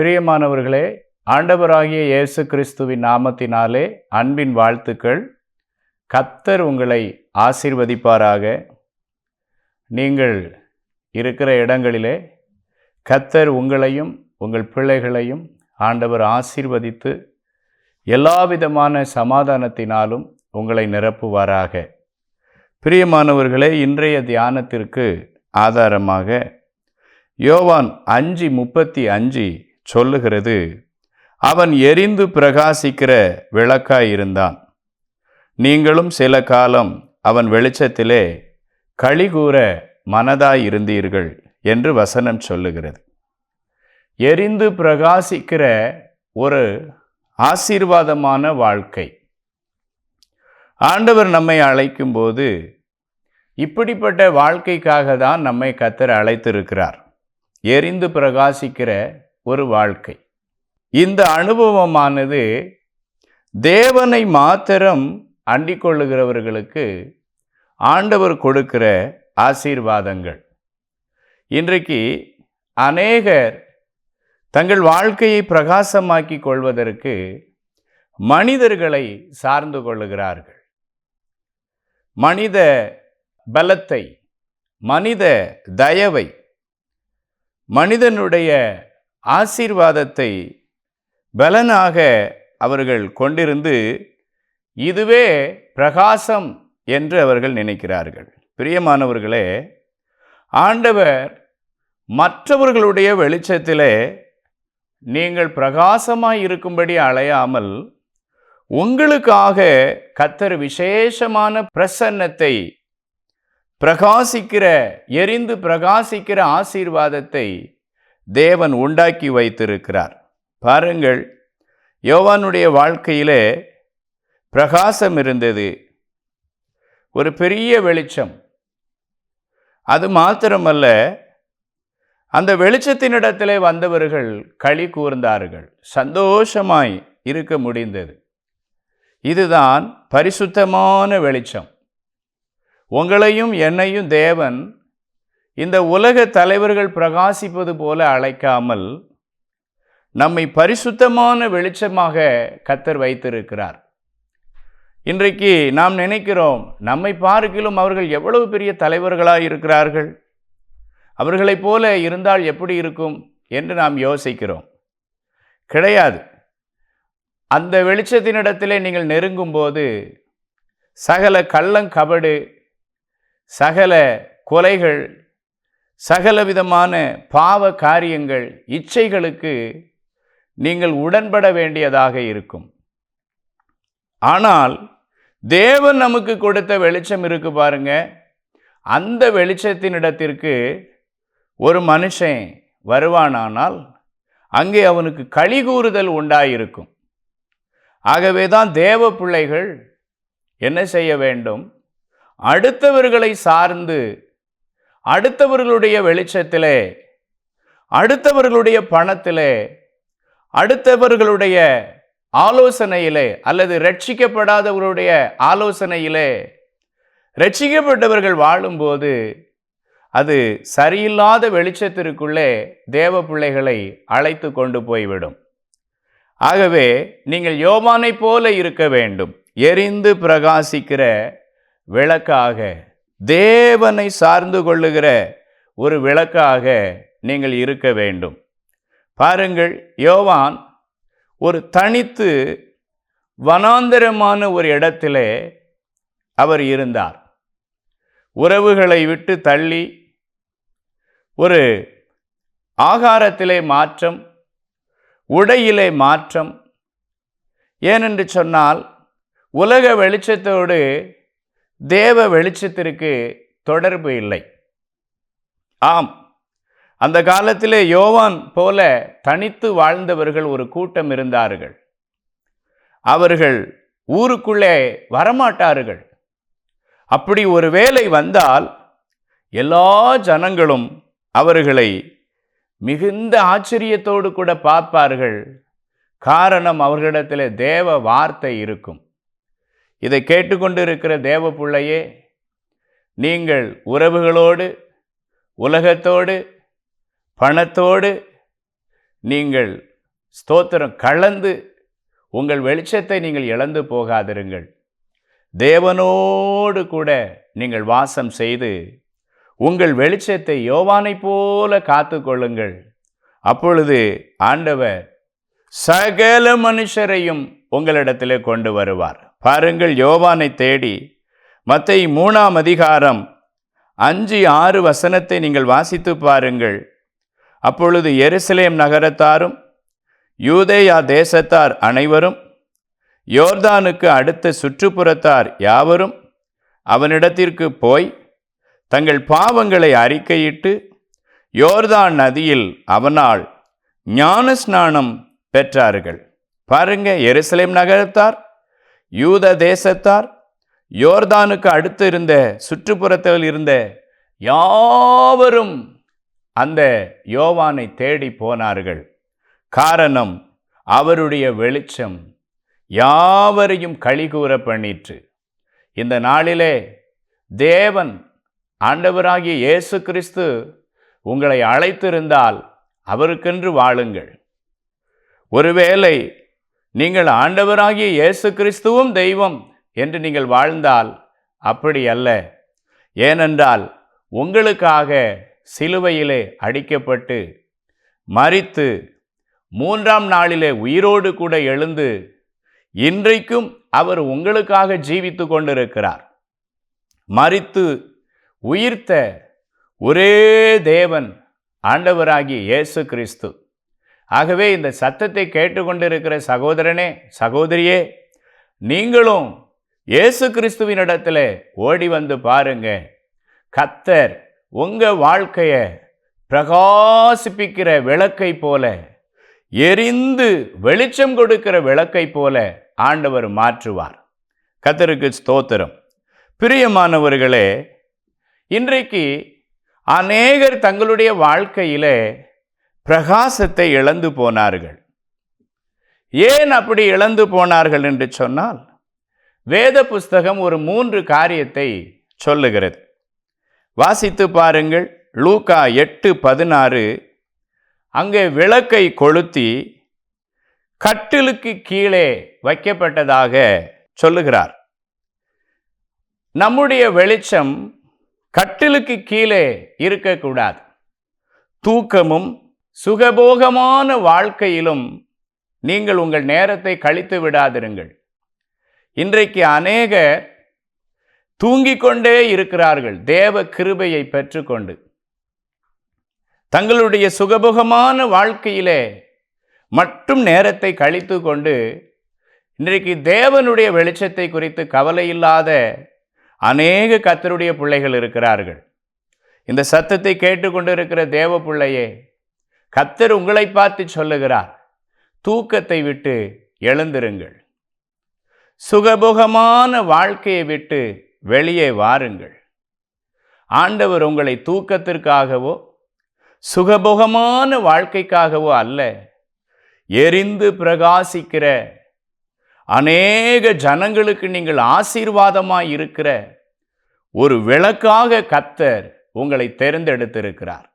பிரியமானவர்களே, ஆண்டவராகிய இயேசு கிறிஸ்துவின் நாமத்தினாலே அன்பின் வாழ்த்துக்கள். கர்த்தர் உங்களை ஆசீர்வதிப்பாராக. நீங்கள் இருக்கிற இடங்களிலே கர்த்தர் உங்களையும் உங்கள் பிள்ளைகளையும் ஆண்டவர் ஆசீர்வதித்து எல்லாவிதமான சமாதானத்தினாலும் உங்களை நிரப்புவாராக. பிரியமானவர்களே, இன்றைய தியானத்திற்கு ஆதாரமாக யோவான் 5:35 சொல்லுகிறது, அவன் எரிந்து பிரகாசிக்கிற விளக்காயிருந்தான். நீங்களும் சில காலம் அவன் வெளிச்சத்திலே களிகூர மனதாயிருந்தீர்கள் என்று வசனம் சொல்லுகிறது. எரிந்து பிரகாசிக்கிற ஒரு ஆசீர்வாதமான வாழ்க்கை. ஆண்டவர் நம்மை அழைக்கும்போது இப்படிப்பட்ட வாழ்க்கைக்காக தான் நம்மை கர்த்தர் அழைத்திருக்கிறார். எரிந்து பிரகாசிக்கிற ஒரு வாழ்க்கை. இந்த அனுபவமானது தேவனை மாத்திரம் அண்டிக் கொள்ளுகிறவர்களுக்கு ஆண்டவர் கொடுக்கிற ஆசீர்வாதங்கள். இன்றைக்கு அநேகர் தங்கள் வாழ்க்கையை பிரகாசமாக்கி கொள்வதற்கு மனிதர்களை சார்ந்து கொள்ளுகிறார்கள். மனித பலத்தை, மனித தயவை, மனிதனுடைய ஆசீர்வாதத்தை பலனாக அவர்கள் கொண்டிருந்து இதுவே பிரகாசம் என்று அவர்கள் நினைக்கிறார்கள். பிரியமானவர்களே, ஆண்டவர் மற்றவர்களுடைய வெளிச்சத்திலே நீங்கள் பிரகாசமாய் இருக்கும்படி அழையாமல் உங்களுக்காக கர்த்தர் விசேஷமான பிரசன்னத்தை, பிரகாசிக்கிற, எரிந்து பிரகாசிக்கிற ஆசீர்வாதத்தை தேவன் உண்டாக்கி வைத்திருக்கிறார். பாருங்கள், யோவானுடைய வாழ்க்கையிலே பிரகாசம் இருந்தது, ஒரு பெரிய வெளிச்சம். அது மாத்திரமல்ல, அந்த வெளிச்சத்தினிடத்திலே வந்தவர்கள் களி கூர்ந்தார்கள், சந்தோஷமாய் இருக்க முடிந்தது. இதுதான் பரிசுத்தமான வெளிச்சம். உங்களையும் என்னையும் தேவன் இந்த உலக தலைவர்கள் பிரகாசிப்பது போல அழைக்காமல் நம்மை பரிசுத்தமான வெளிச்சமாக கர்த்தர் வைத்திருக்கிறார். இன்றைக்கு நாம் நினைக்கிறோம், நம்மை பார்க்கிலும் அவர்கள் எவ்வளவு பெரிய தலைவர்களாக இருக்கிறார்கள், அவர்களைப் போல இருந்தால் எப்படி இருக்கும் என்று நாம் யோசிக்கிறோம். கிடையாது. அந்த வெளிச்சத்தினிடத்திலே நீங்கள் நெருங்கும்போது சகல கள்ளங்கபடு, சகல கொலைகள், சகல விதமான பாவ காரியங்கள், இச்சைகளுக்கு நீங்கள் உடன்பட வேண்டியதாக இருக்கும். ஆனால் தேவன் நமக்கு கொடுத்த வெளிச்சம் இருக்கு பாருங்க, அந்த வெளிச்சத்தினிடத்திற்கு ஒரு மனுஷன் வருவானானால் அங்கே அவனுக்கு களிகூறுதல் உண்டாயிருக்கும். ஆகவே தான் தேவ பிள்ளைகள் என்ன செய்ய வேண்டும்? அடுத்தவர்களை சார்ந்து, அடுத்தவர்களுடைய வெளிச்சத்திலே, அடுத்தவர்களுடைய பணத்திலே, அடுத்தவர்களுடைய ஆலோசனையிலே, அல்லது ரட்சிக்கப்படாதவர்களுடைய ஆலோசனையிலே ரட்சிக்கப்பட்டவர்கள் வாழும்போது அது சரியில்லாத வெளிச்சத்திற்குள்ளே தேவ பிள்ளைகளை அழைத்து கொண்டு போய்விடும். ஆகவே நீங்கள் யோவானை போல இருக்க வேண்டும். எரிந்து பிரகாசிக்கிற விளக்காக, தேவனை சார்ந்து கொள்ளுகிற ஒரு விளக்காக நீங்கள் இருக்க வேண்டும். பாருங்கள், யோவான் ஒரு தனித்து வனாந்தரமான ஒரு இடத்திலே அவர் இருந்தார். உறவுகளை விட்டு தள்ளி, ஒரு ஆகாரத்திலே மாற்றம், உடையிலே மாற்றம். ஏனென்று சொன்னால் உலக வெளிச்சத்தோடு தேவ வெளிச்சத்திற்கு தொடர்பு இல்லை. ஆம், அந்த காலத்திலே யோவான் போல தனித்து வாழ்ந்தவர்கள் ஒரு கூட்டம் இருந்தார்கள். அவர்கள் ஊருக்குள்ளே வரமாட்டார்கள். அப்படி ஒரு வேளை வந்தால் எல்லா ஜனங்களும் அவர்களை மிகுந்த ஆச்சரியத்தோடு கூட பார்ப்பார்கள். காரணம், அவர்களிடத்தில் தேவ வார்த்தை இருக்கும். இதை கேட்டுக்கொண்டிருக்கிற தேவ பிள்ளையே, நீங்கள் உறவுகளோடு, உலகத்தோடு, பணத்தோடு நீங்கள் ஸ்தோத்திரம், கலந்து உங்கள் வெளிச்சத்தை நீங்கள் இழந்து போகாதிருங்கள். தேவனோடு கூட நீங்கள் வாசம் செய்து உங்கள் வெளிச்சத்தை யோவானை போல காத்து கொள்ளுங்கள். அப்பொழுது ஆண்டவர் சகல மனுஷரையும் உங்களிடத்திலே கொண்டு வருவார். பாருங்கள், யோவானை தேடி மத்தேயு 3ஆம் அதிகாரம் 5-6 வசனத்தை நீங்கள் வாசித்து பாருங்கள். அப்பொழுது எருசலேம் நகரத்தாரும் யூதேயா தேசத்தார் அனைவரும் யோர்தானுக்கு அடுத்த சுற்றுப்புறத்தார் யாவரும் அவனிடத்திற்கு போய் தங்கள் பாவங்களை அறிக்கையிட்டு யோர்தான் நதியில் அவனால் ஞானஸ்நானம் பெற்றார்கள். பாருங்க, எருசலேம் நகரத்தார், யூத தேசத்தார், யோர்தானுக்கு அடுத்து இருந்த சுற்றுப்புறத்தில் இருந்த யாவரும் அந்த யோவானை தேடி போனார்கள். காரணம், அவருடைய வெளிச்சம் யாவரையும் களிகூர பண்ணிற்று. இந்த நாளிலே தேவன் ஆண்டவராகிய இயேசு கிறிஸ்து உங்களை அழைத்திருந்தால் அவருக்கென்று வாழுங்கள். ஒருவேளை நீங்கள் ஆண்டவராகிய இயேசு கிறிஸ்துவும் தெய்வம் என்று நீங்கள் வாழ்ந்தால் அப்படி அல்ல. ஏனென்றால் உங்களுக்காக சிலுவையிலே அடிக்கப்பட்டு மரித்து 3ஆம் நாளிலே உயிரோடு கூட எழுந்து இன்றைக்கும் அவர் உங்களுக்காக ஜீவித்து கொண்டிருக்கிறார். மரித்து உயிர்த்த ஒரே தேவன் ஆண்டவராகிய இயேசு கிறிஸ்து. ஆகவே இந்த சத்தத்தை கேட்டுக்கொண்டிருக்கிற சகோதரனே, சகோதரியே, நீங்களும் இயேசு கிறிஸ்துவினிடத்தில் ஓடி வந்து பாருங்க. கர்த்தர் உங்க வாழ்க்கைய பிரகாசிப்பிக்கிற விளக்கை போல, எரிந்து வெளிச்சம் கொடுக்கிற விளக்கை போல ஆண்டவர் மாற்றுவார். கர்த்தருக்கு ஸ்தோத்திரம். பிரியமானவர்களே, இன்றைக்கு அநேகர் தங்களுடைய வாழ்க்கையிலே பிரகாசத்தை இழந்து போனார்கள். ஏன் அப்படி இழந்து போனார்கள் என்று சொன்னால், வேத புஸ்தகம் ஒரு 3 காரியத்தை சொல்லுகிறது. வாசித்து பாருங்கள். லூக்கா 8:16. அங்கே விளக்கை கொளுத்தி கட்டிலுக்கு கீழே வைக்கப்பட்டதாக சொல்லுகிறார். நம்முடைய வெளிச்சம் கட்டிலுக்கு கீழே இருக்கக்கூடாது. தூக்கமும் சுகபோகமான வாழ்க்கையிலும் நீங்கள் உங்கள் நேரத்தை கழித்து விடாதிருங்கள். இன்றைக்கு அநேகர் தூங்கிக் கொண்டே இருக்கிறார்கள். தேவ கிருபையை பெற்றுக்கொண்டு தங்களுடைய சுகபோகமான வாழ்க்கையிலே மட்டும் நேரத்தை கழித்து கொண்டு இன்றைக்கு தேவனுடைய வெளிச்சத்தை குறித்து கவலை இல்லாத அநேக கர்த்தருடைய பிள்ளைகள் இருக்கிறார்கள். இந்த சத்தத்தை கேட்டுக்கொண்டிருக்கிற தேவ பிள்ளையே, கர்த்தர் உங்களை பார்த்து சொல்லுகிறார், தூக்கத்தை விட்டு எழுந்திருங்கள். சுகபோகமான வாழ்க்கையை விட்டு வெளியே வாருங்கள். ஆண்டவர் உங்களை தூக்கத்திற்காகவோ சுகபோகமான வாழ்க்கைக்காகவோ அல்ல, எரிந்து பிரகாசிக்கிற அநேக ஜனங்களுக்கு நீங்கள் ஆசீர்வாதமாய் இருக்கிற ஒரு விளக்காக கர்த்தர் உங்களை தேர்ந்தெடுத்திருக்கிறார்.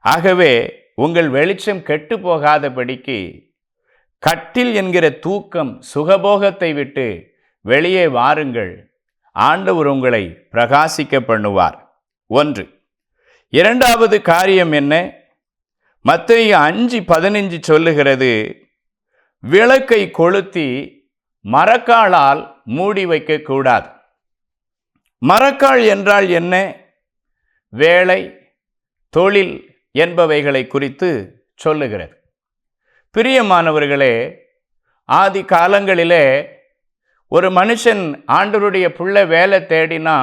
ஆகவே உங்கள் வெளிச்சம் கெட்டு போகாதபடிக்கு கட்டில் என்கிற தூக்கம் சுகபோகத்தை விட்டு வெளியே வாருங்கள். ஆண்டவர் உங்களை பிரகாசிக்க பண்ணுவார். 1. 2வது காரியம் என்ன? மத்தேயு 5:15 சொல்லுகிறது, விளக்கை கொளுத்தி மரக்காலால் மூடி வைக்கக்கூடாது. மரக்கால் என்றால் என்ன? வேலை, தொழில் என்பவைகளை குறித்து சொல்லுகிறது. பிரியமானவர்களே, ஆதி காலங்களிலே ஒரு மனுஷன் ஆண்டவருடைய பிள்ளை வேலை தேடினா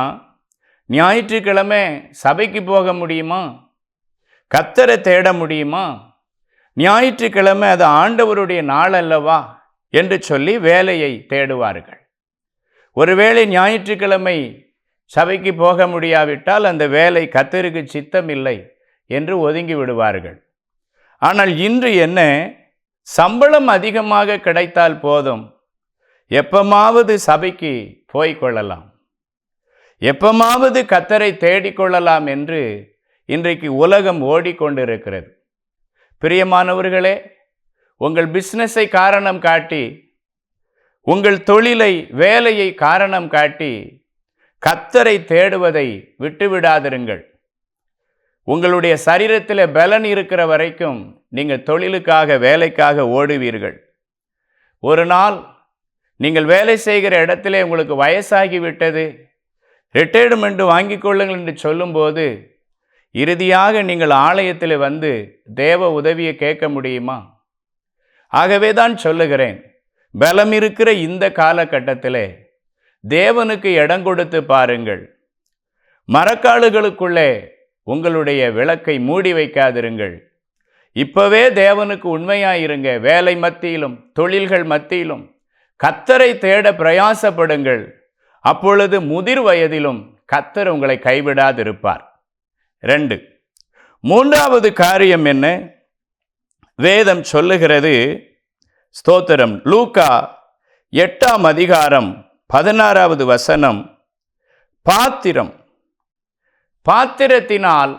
ஞாயிற்றுக்கிழமை சபைக்கு போக முடியுமா? கர்த்தரை தேட முடியுமா? ஞாயிற்றுக்கிழமை அது ஆண்டவருடைய நாள் அல்லவா என்று சொல்லி வேலையை தேடுவார்கள். ஒருவேளை ஞாயிற்றுக்கிழமை சபைக்கு போக முடியாவிட்டால் அந்த வேலை கர்த்தருக்கு சித்தம் இல்லை என்று ஒதுங்கி விடுவார்கள். ஆனால் இன்று என்ன? சம்பளம் அதிகமாக கிடைத்தால் போதும், எப்பமாவது சபைக்கு போய்கொள்ளலாம், எப்பமாவது கர்த்தரை தேடிக்கொள்ளலாம் என்று இன்றைக்கு உலகம் ஓடிக்கொண்டிருக்கிறது. பிரியமானவர்களே, உங்கள் பிஸ்னஸை காரணம் காட்டி, உங்கள் தொழிலை, வேலையை காரணம் காட்டி கர்த்தரை தேடுவதை விட்டுவிடாதிருங்கள். உங்களுடைய சரீரத்தில் பலன் இருக்கிற வரைக்கும் நீங்கள் தொழிலுக்காக, வேலைக்காக ஓடுவீர்கள். ஒரு நாள் நீங்கள் வேலை செய்கிற இடத்திலே உங்களுக்கு வயசாகிவிட்டது, ரிட்டையர்மெண்ட் வாங்கிக் கொள்ளுங்கள் என்று சொல்லும்போது இறுதியாக நீங்கள் ஆலயத்தில் வந்து தேவ உதவியை கேட்க முடியுமா? ஆகவே தான் சொல்லுகிறேன், பலம் இருக்கிற இந்த காலகட்டத்தில் தேவனுக்கு இடம் கொடுத்து பாருங்கள். மரக்காலுகளுக்குள்ளே உங்களுடைய விளக்கை மூடி வைக்காதிருங்கள். இப்பவே தேவனுக்கு உண்மையாயிருங்க. வேலை மத்தியிலும், தொழில்கள் மத்தியிலும் கர்த்தரை தேட பிரயாசப்படுங்கள். அப்பொழுது முதிர் வயதிலும் கர்த்தர் உங்களை கைவிடாதிருப்பார். 2. மூன்றாவது காரியம் என்ன? வேதம் சொல்லுகிறது, ஸ்தோத்திரம், லூக்கா 8ஆம் அதிகாரம் 16வது வசனம், பாத்திரத்தினால்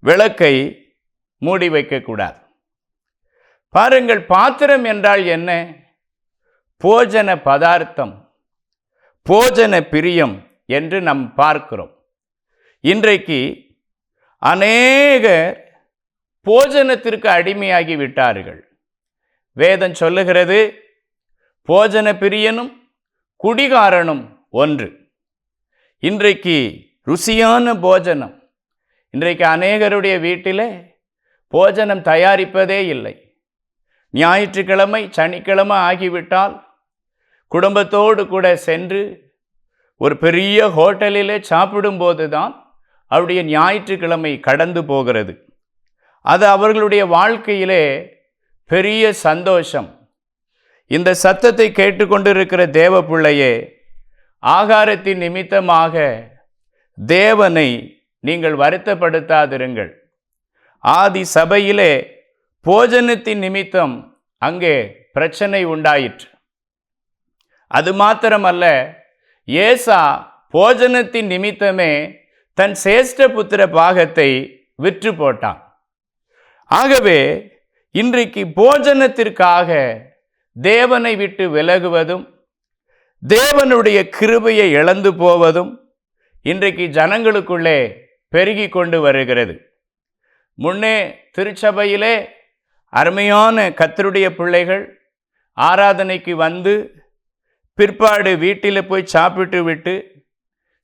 விளக்கை மூடி வைக்கக்கூடாது. பாருங்கள், பாத்திரம் என்றால் என்ன? போஜன பதார்த்தம், போஜன பிரியம் என்று நாம் பார்க்கிறோம். இன்றைக்கு அநேகர் போஜனத்திற்கு அடிமையாகி விட்டார்கள். வேதம் சொல்லுகிறது, போஜன பிரியனும் குடிகாரனும் ஒன்று. இன்றைக்கு ருசியான போஜனம், இன்றைக்கு அநேகருடைய வீட்டிலே போஜனம் தயாரிப்பதே இல்லை. ஞாயிற்றுக்கிழமை, சனிக்கிழமை ஆகிவிட்டால் குடும்பத்தோடு கூட சென்று ஒரு பெரிய ஹோட்டலிலே சாப்பிடும்போது தான் அவருடைய ஞாயிற்றுக்கிழமை கடந்து போகிறது. அது அவர்களுடைய வாழ்க்கையிலே பெரிய சந்தோஷம். இந்த சத்தத்தை கேட்டுக்கொண்டிருக்கிற தேவ பிள்ளையே, ஆகாரத்தின் நிமித்தமாக தேவனை நீங்கள் வருத்தப்படுத்தாதிருங்கள். ஆதி சபையிலே போஜனத்தின் நிமித்தம் அங்கே பிரச்சனை உண்டாயிற்று. அது மாத்திரமல்ல, ஏசா போஜனத்தின் நிமித்தமே தன் சேஷ்ட புத்திர பாகத்தை விற்று போட்டான். ஆகவே இன்றைக்கு போஜனத்திற்காக தேவனை விட்டு விலகுவதும், தேவனுடைய கிருபையை இழந்து போவதும் இன்றைக்கு ஜனங்களுக்குள்ளே பெருகி கொண்டு வருகிறது. முன்னே திருச்சபையிலே அருமையான கர்த்தருடைய பிள்ளைகள் ஆராதனைக்கு வந்து பிற்பாடு வீட்டில் போய் சாப்பிட்டு விட்டு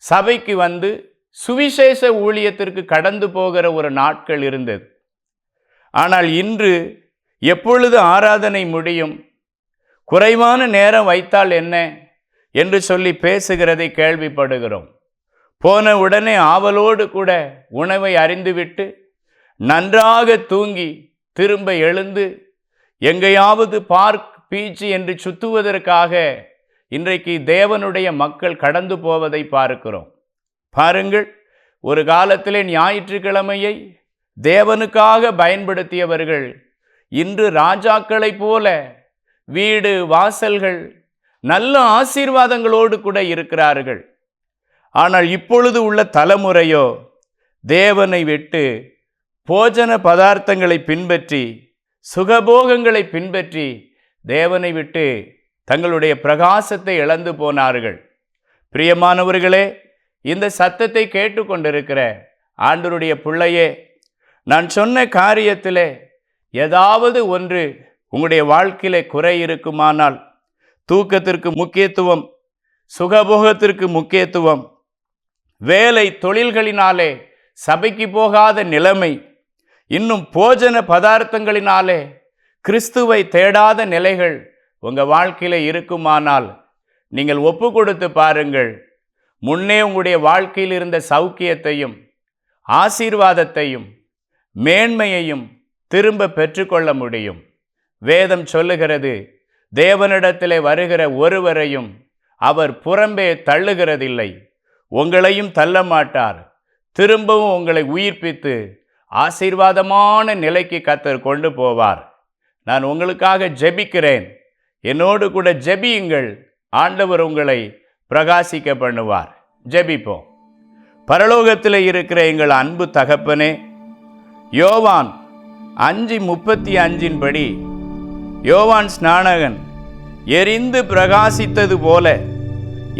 சபைக்கு வந்து சுவிசேஷ ஊழியத்திற்கு கடந்து போகிற ஒரு நாட்கள் இருந்தது. ஆனால் இன்று எப்பொழுது ஆராதனை முடியும், குறைவான நேரம் வைத்தால் என்ன என்று சொல்லி பேசுகிறதை கேள்விப்படுகிறோம். போன உடனே ஆவலோடு கூட உணவை அறிந்துவிட்டு நன்றாக தூங்கி திரும்ப எழுந்து எங்கேயாவது பார்க், பீச் என்று சுற்றுவதற்காக இன்றைக்கு தேவனுடைய மக்கள் கடந்து போவதை பார்க்கிறோம். பாருங்கள், ஒரு காலத்திலே ஞாயிற்றுக்கிழமையை தேவனுக்காக பயன்படுத்தியவர்கள் இன்று ராஜாக்களைப் போல வீடு, வாசல்கள், நல்ல ஆசீர்வாதங்களோடு கூட இருக்கிறார்கள். ஆனால் இப்பொழுது உள்ள தலைமுறையோ தேவனை விட்டு போஜன பதார்த்தங்களை பின்பற்றி, சுகபோகங்களை பின்பற்றி தேவனை விட்டு தங்களுடைய பிரகாசத்தை இழந்து போனார்கள். பிரியமானவர்களே, இந்த சத்தத்தை கேட்டுக்கொண்டிருக்கிற ஆண்டவருடைய பிள்ளையே, நான் சொன்ன காரியத்திலே ஏதாவது ஒன்று உங்களுடைய வாழ்க்கையிலே குறை இருக்குமானால், தூக்கத்திற்கு முக்கியத்துவம், சுகபோகத்திற்கு முக்கியத்துவம், வேலை தொழில்களினாலே சபைக்கு போகாத நிலைமை, இன்னும் போஜன பதார்த்தங்களினாலே கிறிஸ்துவை தேடாத நிலைகள் உங்கள் வாழ்க்கையில் இருக்குமானால் நீங்கள் ஒப்பு கொடுத்து பாருங்கள். முன்னே உங்களுடைய வாழ்க்கையில் இருந்த சௌக்கியத்தையும் ஆசீர்வாதத்தையும் மேன்மையையும் திரும்ப பெற்றுக்கொள்ள முடியும். வேதம் சொல்லுகிறது, தேவனிடத்திலே வருகிற ஒருவரையும் அவர் புறம்பே தள்ளுகிறதில்லை, உங்களையும் தள்ள மாட்டார். திரும்பவும் உங்களை உயிர்ப்பித்து ஆசீர்வாதமான நிலைக்கு கர்த்தர் கொண்டு போவார். நான் உங்களுக்காக ஜெபிக்கிறேன். என்னோடு கூட ஜெபியுங்கள். ஆண்டவர் உங்களை பிரகாசிக்க பண்ணுவார். ஜெபிப்போம். பரலோகத்தில் இருக்கிற எங்கள் அன்பு தகப்பனே, யோவான் 5:35 படி யோவான் ஸ்நானகன் எரிந்து பிரகாசித்தது போல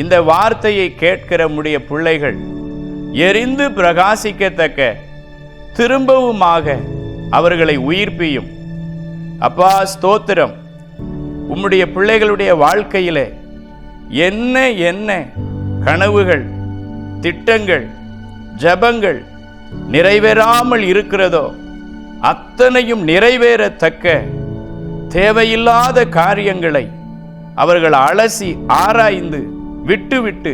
இந்த வார்த்தையை கேட்கிற உம்முடைய பிள்ளைகள் எரிந்து பிரகாசிக்கத்தக்க திரும்பவுமாக அவர்களை உயிர்ப்பியும். அப்பா ஸ்தோத்திரம். உம்முடைய பிள்ளைகளுடைய வாழ்க்கையிலே என்ன என்ன கனவுகள், திட்டங்கள், ஜபங்கள் நிறைவேறாமல் இருக்கிறதோ அத்தனையும் நிறைவேறத்தக்க தேவையில்லாத காரியங்களை அவர்கள் அலசி ஆராய்ந்து விட்டுவிட்டு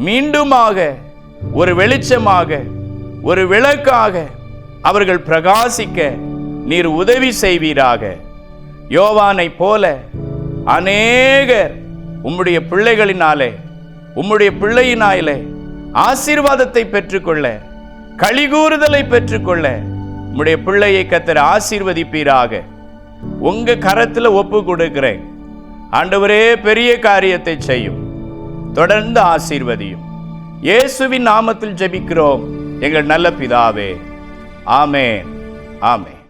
மீண்டுமாக ஒரு வெளிச்சமாக, ஒரு விளக்காக அவர்கள் பிரகாசிக்க நீர் உதவி செய்வீராக. யோவானை போல அநேகர் உம்முடைய பிள்ளைகளினாலே, உம்முடைய பிள்ளையினாலே ஆசீர்வாதத்தை பெற்றுக்கொள்ள, களிகூறுதலை பெற்றுக்கொள்ள உம்முடைய பிள்ளையை கர்த்தர் ஆசீர்வதிப்பீராக. உங்க கரத்துல ஒப்பு கொடுக்கிறேன் ஆண்டவரே. பெரிய காரியத்தை செய்யும், தொடர்ந்து ஆசீர்வதியும். இயேசுவின் நாமத்தில் ஜெபிக்கிறோம் எங்கள் நல்ல பிதாவே. ஆமென், ஆமென்.